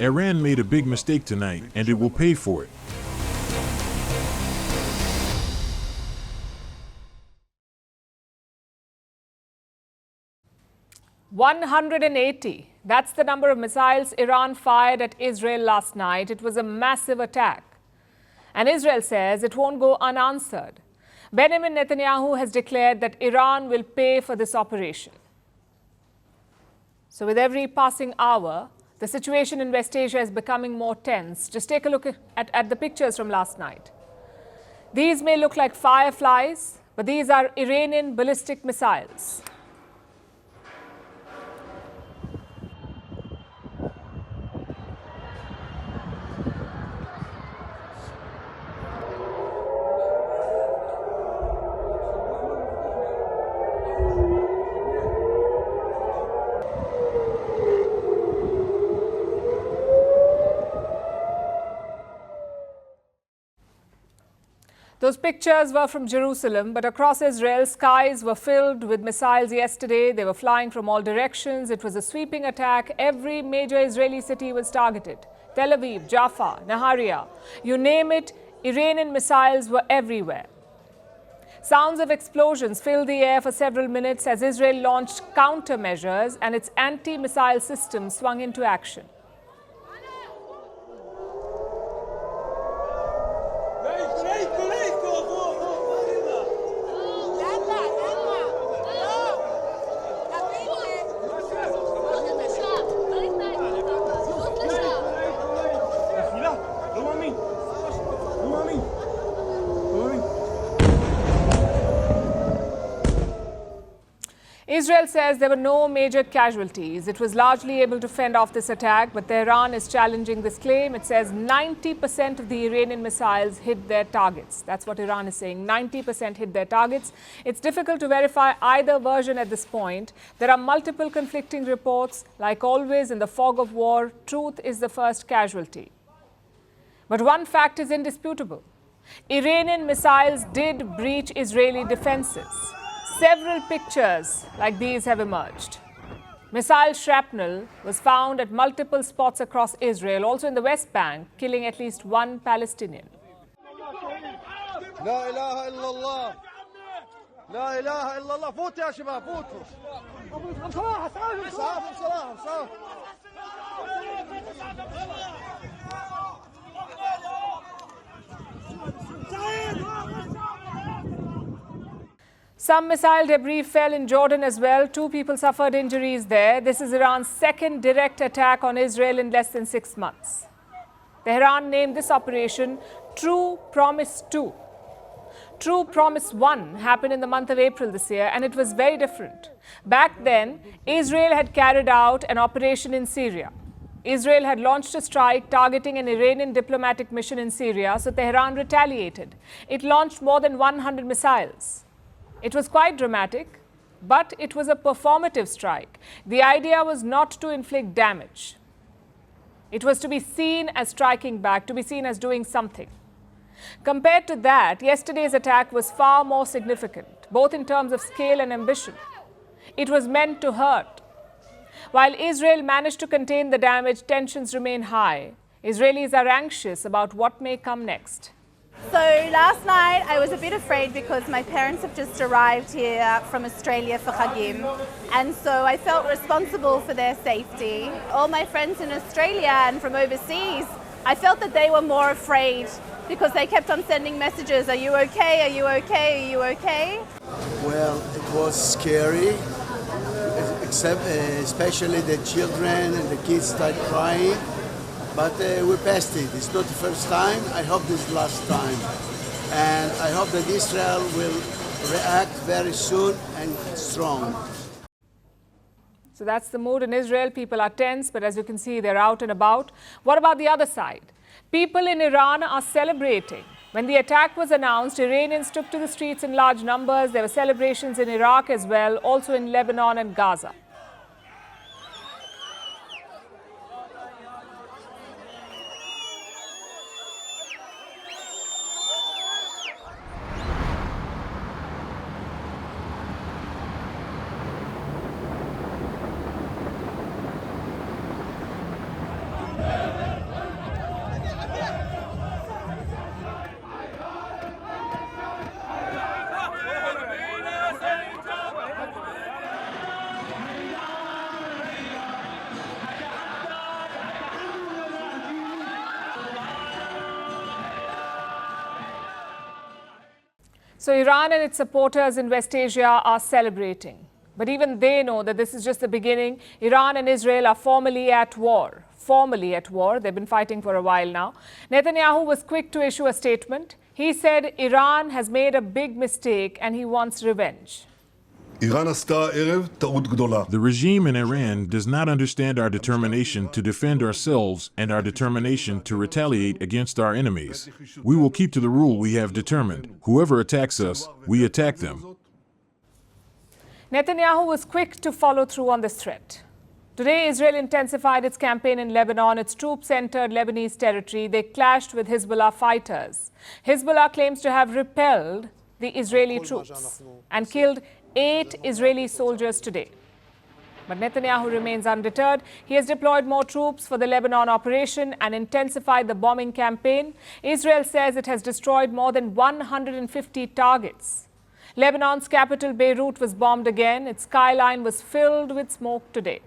Iran made a big mistake tonight, and it will pay for it. "180. That's the number of missiles Iran fired at Israel last night. It was a massive attack. And Israel says it won't go unanswered. Benjamin Netanyahu has declared that Iran will pay for this operation. So with every passing hour, the situation in West Asia is becoming more tense. Just take a look at the pictures from last night. These may look like fireflies, but these are Iranian ballistic missiles. Those pictures were from Jerusalem, but across Israel, skies were filled with missiles yesterday. They were flying from all directions. It was a sweeping attack. Every major Israeli city was targeted. Tel Aviv, Jaffa, Nahariya, you name it, Iranian missiles were everywhere. Sounds of explosions filled the air for several minutes as Israel launched countermeasures and its anti-missile system swung into action. Israel says there were no major casualties. It was largely able to fend off this attack, but Tehran is challenging this claim. It says 90% of the Iranian missiles hit their targets. That's what Iran is saying. 90% hit their targets. It's difficult to verify either version at this point. There are multiple conflicting reports. Like always in the fog of war, truth is the first casualty. But one fact is indisputable. Iranian missiles did breach Israeli defenses. Several pictures like these have emerged. Missile shrapnel was found at multiple spots across Israel, also in the West Bank, killing at least one Palestinian. لا إله إلا الله لا إله إلا الله فوتوا يا شباب فوتوا بصراحة بصراحة Some missile debris fell in Jordan as well. 2 people suffered injuries there. This is Iran's second direct attack on Israel in less than 6 months. Tehran named this operation True Promise 2. True Promise 1 happened in the month of April this year, and it was very different. Back then, Israel had carried out an operation in Syria. Israel had launched a strike targeting an Iranian diplomatic mission in Syria, so Tehran retaliated. It launched more than 100 missiles. It was quite dramatic, but it was a performative strike. The idea was not to inflict damage. It was to be seen as striking back, to be seen as doing something. Compared to that, yesterday's attack was far more significant, both in terms of scale and ambition. It was meant to hurt. While Israel managed to contain the damage, tensions remain high. Israelis are anxious about what may come next. So last night I was a bit afraid because my parents have just arrived here from Australia for Chagim, and so I felt responsible for their safety. All my friends in Australia and from overseas, I felt that they were more afraid because they kept on sending messages, are you okay, are you okay, are you okay? Well, it was scary, especially the children and the kids started crying. But we passed it. It's not the first time. I hope this is the last time. And I hope that Israel will react very soon and strong. So that's the mood in Israel. People are tense, but as you can see, they're out and about. What about the other side? People in Iran are celebrating. When the attack was announced, Iranians took to the streets in large numbers. There were celebrations in Iraq as well, also in Lebanon and Gaza. So Iran and its supporters in West Asia are celebrating. But even they know that this is just the beginning. Iran and Israel are formally at war. They've been fighting for a while now. Netanyahu was quick to issue a statement. He said Iran has made a big mistake and he wants revenge. The regime in Iran does not understand our determination to defend ourselves and our determination to retaliate against our enemies. We will keep to the rule we have determined. Whoever attacks us, we attack them. Netanyahu was quick to follow through on this threat. Today, Israel intensified its campaign in Lebanon. Its troops entered Lebanese territory. They clashed with Hezbollah fighters. Hezbollah claims to have repelled the Israeli troops and killed 8 Israeli soldiers today. But Netanyahu remains undeterred. He has deployed more troops for the Lebanon operation and intensified the bombing campaign. Israel says it has destroyed more than 150 targets. Lebanon's capital, Beirut, was bombed again. Its skyline was filled with smoke today.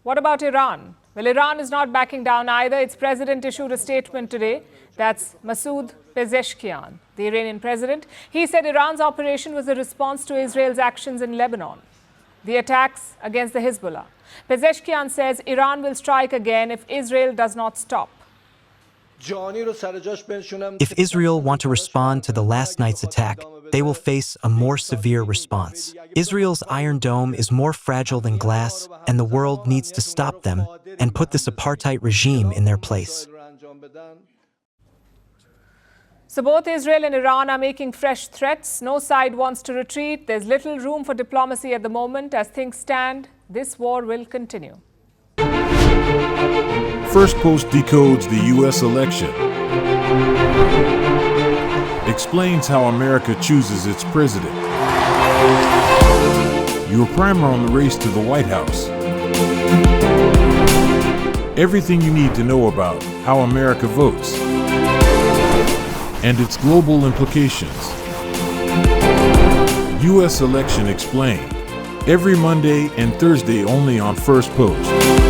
What about Iran? Well, Iran is not backing down either. Its president issued a statement today. That's Masoud Pezeshkian, the Iranian president. He said Iran's operation was a response to Israel's actions in Lebanon, the attacks against the Hezbollah. Pezeshkian says Iran will strike again if Israel does not stop. If Israel want to respond to the last night's attack, they will face a more severe response. Israel's Iron Dome is more fragile than glass, and the world needs to stop them and put this apartheid regime in their place. So both Israel and Iran are making fresh threats. No side wants to retreat. There's little room for diplomacy at the moment. As things stand, this war will continue. Firstpost decodes the U.S. election. Explains how America chooses its president. Your primer on the race to the White House. Everything you need to know about how America votes and its global implications. U.S. Election Explained. Every Monday and Thursday only on Firstpost.